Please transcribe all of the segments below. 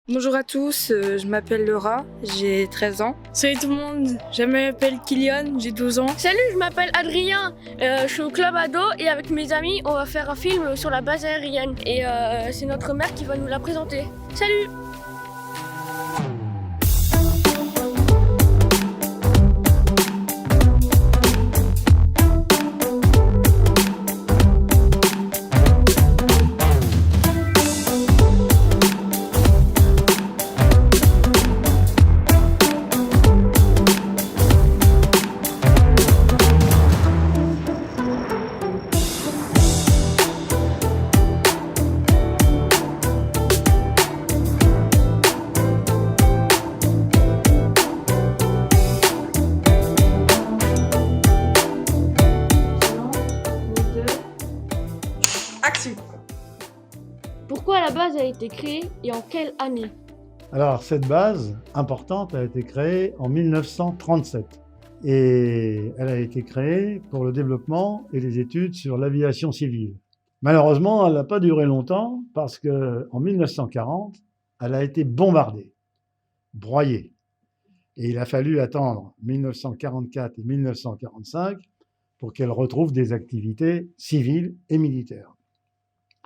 Bonjour à tous, je m'appelle Laura, j'ai 13 ans. Salut tout le monde, je m'appelle Kylian, j'ai 12 ans. Salut, je m'appelle Adrien, je suis au club ado et avec mes amis on va faire un film sur la base aérienne et c'est notre mère qui va nous la présenter. Salut! Action! Pourquoi la base a été créée et en quelle année? Alors, cette base importante a été créée en 1937 et elle a été créée pour le développement et les études sur l'aviation civile. Malheureusement, elle n'a pas duré longtemps parce qu'en 1940, elle a été bombardée, broyée. Et il a fallu attendre 1944 et 1945 pour qu'elle retrouve des activités civiles et militaires.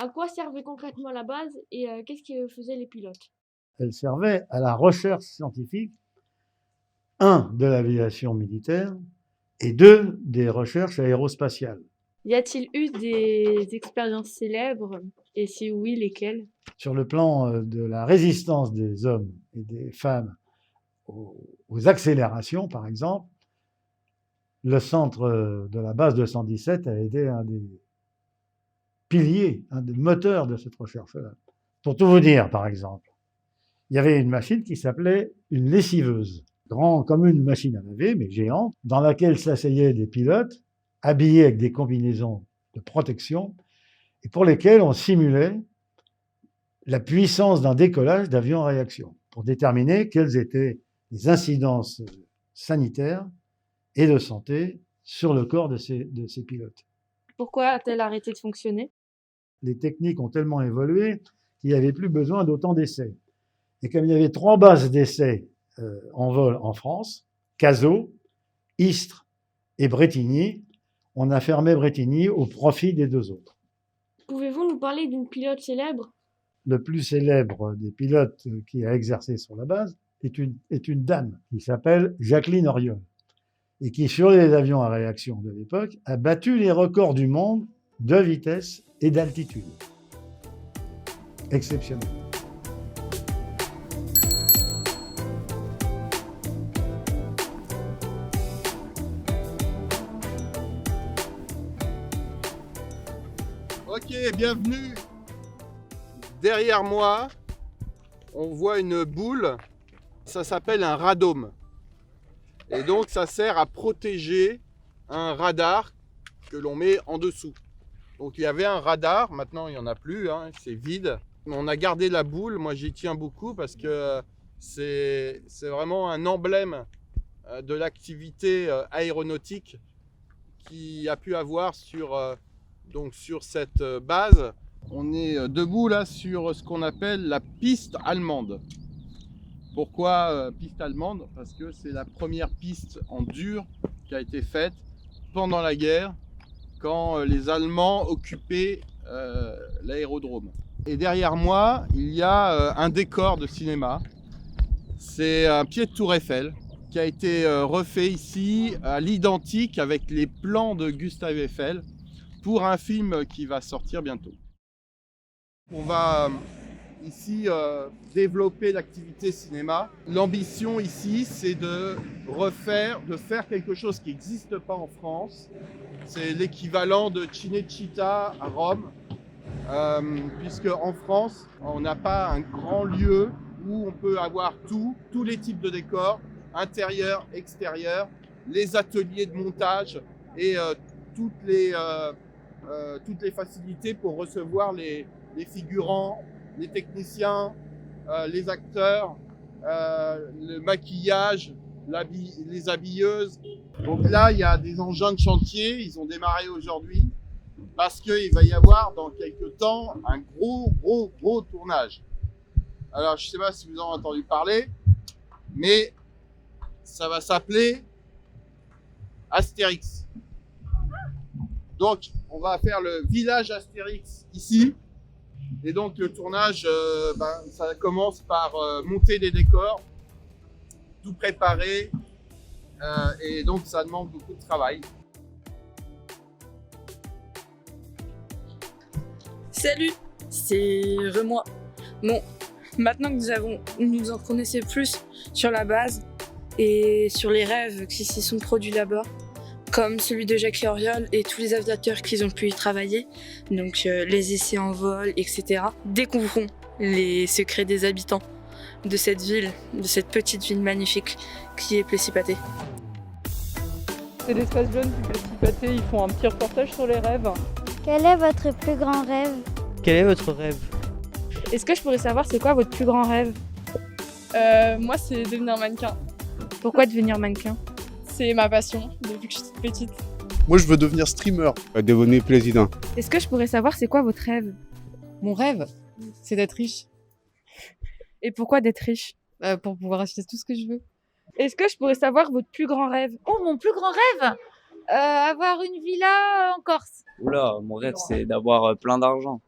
À quoi servait concrètement la base et qu'est-ce que faisaient les pilotes? Elle servait à la recherche scientifique, de l'aviation militaire et des recherches aérospatiales. Y a-t-il eu des expériences célèbres et si oui, lesquelles? Sur le plan de la résistance des hommes et des femmes aux accélérations, par exemple, le centre de la base 217 a été un des piliers, un des moteurs de cette recherche-là. Pour tout vous dire, par exemple, il y avait une machine qui s'appelait une lessiveuse, grand comme une machine à laver, mais géante, dans laquelle s'asseyaient des pilotes, habillés avec des combinaisons de protection, et pour lesquels on simulait la puissance d'un décollage d'avion à réaction, pour déterminer quelles étaient les incidences sanitaires et de santé sur le corps de ces pilotes. Pourquoi a-t-elle arrêté de fonctionner? Les techniques ont tellement évolué qu'il n'y avait plus besoin d'autant d'essais. Et comme il y avait 3 bases d'essais en vol en France, Cazaux, Istres et Brétigny, on a fermé Brétigny au profit des 2 autres. Pouvez-vous nous parler d'une pilote célèbre? Le plus célèbre des pilotes qui a exercé sur la base est une dame qui s'appelle Jacqueline Auriol et qui, sur les avions à réaction de l'époque, a battu les records du monde de vitesse et d'altitude. Exceptionnel. Ok, bienvenue. Derrière moi, on voit une boule, ça s'appelle un radome. Et donc ça sert à protéger un radar que l'on met en dessous. Donc il y avait un radar, maintenant il n'y en a plus, c'est vide. On a gardé la boule, moi j'y tiens beaucoup parce que c'est vraiment un emblème de l'activité aéronautique qui a pu avoir sur cette base. On est debout là sur ce qu'on appelle la piste allemande. Pourquoi piste allemande? Parce que c'est la première piste en dur qui a été faite pendant la guerre, quand les Allemands occupaient l'aérodrome. Et derrière moi, il y a un décor de cinéma. C'est un pied de Tour Eiffel qui a été refait ici à l'identique avec les plans de Gustave Eiffel pour un film qui va sortir bientôt. On va ici développer l'activité cinéma. L'ambition ici, c'est de faire quelque chose qui n'existe pas en France. C'est l'équivalent de Cinecittà à Rome, puisque en France, on n'a pas un grand lieu où on peut avoir tous les types de décors, intérieur, extérieur, les ateliers de montage et toutes les facilités pour recevoir les figurants, les techniciens, les acteurs, le maquillage, les habilleuses. Donc là, il y a des engins de chantier, ils ont démarré aujourd'hui parce qu'il va y avoir dans quelques temps un gros tournage. Alors, je ne sais pas si vous en avez entendu parler, mais ça va s'appeler Astérix. Donc, on va faire le village Astérix ici. Et donc, le tournage, ça commence par monter des décors, tout préparer. Et donc, ça demande beaucoup de travail. Salut, c'est Remois. Bon, maintenant que nous en connaissons plus sur la base et sur les rêves qui s'y sont produits là-bas, comme celui de Jacques Auriol et tous les aviateurs qui ont pu y travailler, donc les essais en vol, etc. Découvrons les secrets des habitants de cette ville, de cette petite ville magnifique qui est Plessis-Pathé. C'est l'Espace Jeune du Plessis-Pathé, ils font un petit reportage sur les rêves. Quel est votre plus grand rêve? Quel est votre rêve? Est-ce que je pourrais savoir c'est quoi votre plus grand rêve? Moi, c'est devenir mannequin. Pourquoi devenir mannequin? C'est ma passion depuis que je suis toute petite. Moi, je veux devenir streamer. Devenir président. Est-ce que je pourrais savoir c'est quoi votre rêve? Mon rêve, c'est d'être riche. Et pourquoi d'être riche? Pour pouvoir acheter tout ce que je veux. Est-ce que je pourrais savoir votre plus grand rêve? Oh, mon plus grand rêve, avoir une villa en Corse. Oula, mon rêve c'est d'avoir plein d'argent.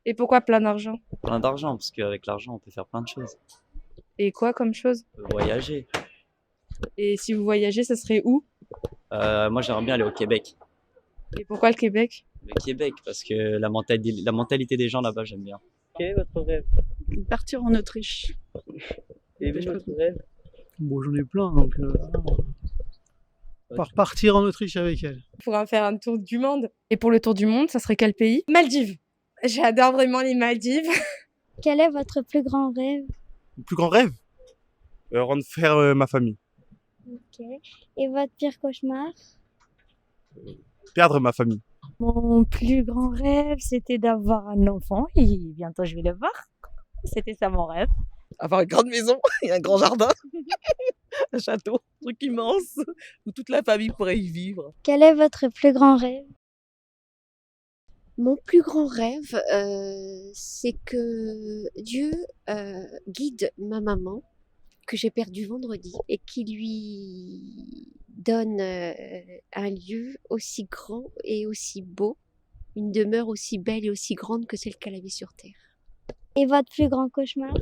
Et pourquoi plein d'argent? Plein d'argent, parce qu'avec l'argent on peut faire plein de choses. Et quoi comme chose? On peut voyager. Et si vous voyagez, ça serait où? Moi j'aimerais bien aller au Québec. Et pourquoi le Québec? Le Québec, parce que la mentalité des gens là-bas j'aime bien. Quel est votre rêve? Partir en Autriche. Et votre rêve? Bon, j'en ai plein, donc partir en Autriche avec elle. Pour faire un tour du monde. Et pour le tour du monde, ça serait quel pays? Maldives. J'adore vraiment les Maldives. Quel est votre plus grand rêve? Mon plus grand rêve, rendre fier ma famille. Ok. Et votre pire cauchemar? Perdre ma famille. Mon plus grand rêve, c'était d'avoir un enfant et bientôt je vais le voir. C'était ça mon rêve. Avoir une grande maison et un grand jardin, un château, un truc immense, où toute la famille pourrait y vivre. Quel est votre plus grand rêve? Mon plus grand rêve, c'est que Dieu guide ma maman, que j'ai perdue vendredi, et qui lui donne un lieu aussi grand et aussi beau, une demeure aussi belle et aussi grande que celle qu'elle avait sur Terre. Et votre plus grand cauchemar?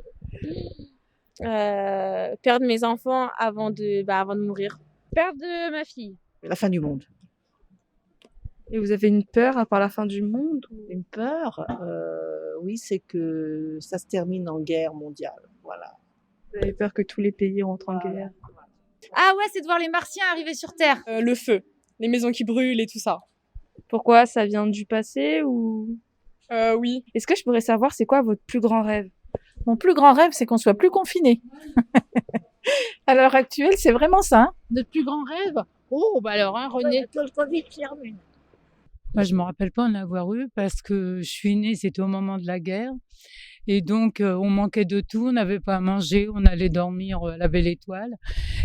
Perdre mes enfants avant de mourir. Perdre ma fille. La fin du monde. Et vous avez une peur à part la fin du monde? Une peur, oui, c'est que ça se termine en guerre mondiale. Voilà. Vous avez peur que tous les pays rentrent en guerre? Ah ouais, c'est de voir les Martiens arriver sur Terre. Le feu, les maisons qui brûlent et tout ça. Pourquoi? Ça vient du passé ou? Oui. Est-ce que je pourrais savoir c'est quoi votre plus grand rêve? Mon plus grand rêve, c'est qu'on soit plus confinés. À l'heure actuelle, c'est vraiment ça. Hein. Notre plus grand rêve? Oh, bah alors, René. Moi, je me rappelle pas en avoir eu parce que je suis née, c'était au moment de la guerre. Et donc, on manquait de tout, on n'avait pas à manger, on allait dormir à la belle étoile.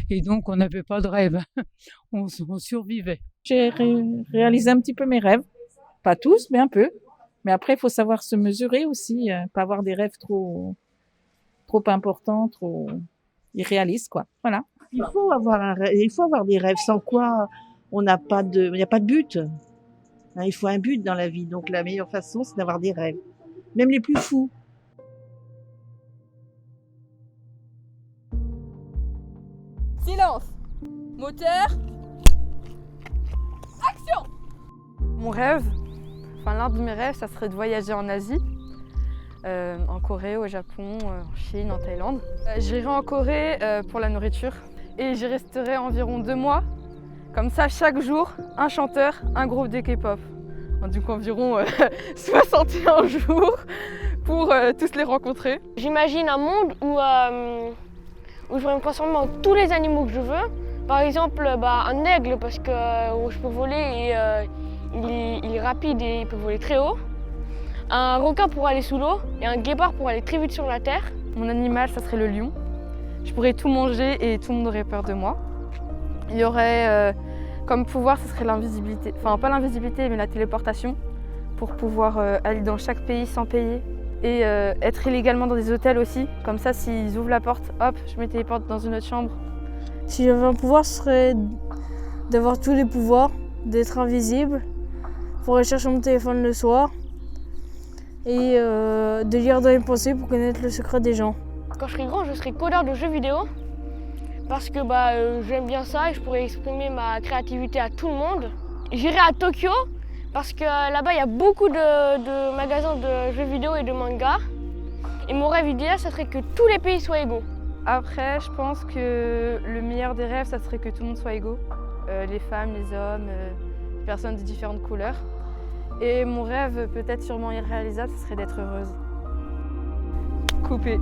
Et donc, on n'avait pas de rêve. On survivait. J'ai réalisé un petit peu mes rêves. Pas tous, mais un peu. Mais après, il faut savoir se mesurer aussi, pas avoir des rêves trop importants, trop irréalistes, quoi. Voilà. Il faut avoir des rêves, sans quoi il n'y a pas de but. Il faut un but dans la vie. Donc, la meilleure façon, c'est d'avoir des rêves. Même les plus fous. Silence. Moteur. Action. Mon rêve, l'un de mes rêves, ça serait de voyager en Asie, en Corée, au Japon, en Chine, en Thaïlande. J'irai en Corée pour la nourriture et j'y resterai environ 2 mois. Comme ça, chaque jour, un chanteur, un groupe de K-pop. Donc environ 61 jours pour tous les rencontrer. J'imagine un monde où je pourrais me transformer en tous les animaux que je veux. Par exemple, un aigle parce que où je peux voler et il est rapide et il peut voler très haut. Un requin pour aller sous l'eau et un guépard pour aller très vite sur la terre. Mon animal, ça serait le lion. Je pourrais tout manger et tout le monde aurait peur de moi. Il y aurait comme pouvoir, ce serait l'invisibilité. Enfin, pas l'invisibilité, mais la téléportation pour pouvoir aller dans chaque pays sans payer Et être illégalement dans des hôtels aussi. Comme ça, s'ils ouvrent la porte, hop, je me téléporte dans une autre chambre. Si j'avais un pouvoir, ce serait d'avoir tous les pouvoirs, d'être invisible, pour aller chercher mon téléphone le soir et de lire dans les pensées pour connaître le secret des gens. Quand je serai grand, je serai codeur de jeux vidéo parce que j'aime bien ça et je pourrais exprimer ma créativité à tout le monde. J'irai à Tokyo parce que là-bas, il y a beaucoup de magasins de jeux vidéo et de mangas. Et mon rêve idéal, ça serait que tous les pays soient égaux. Après, je pense que le meilleur des rêves, ça serait que tout le monde soit égaux. Les femmes, les hommes, les personnes de différentes couleurs. Et mon rêve, peut-être sûrement irréalisable, ce serait d'être heureuse. Coupé.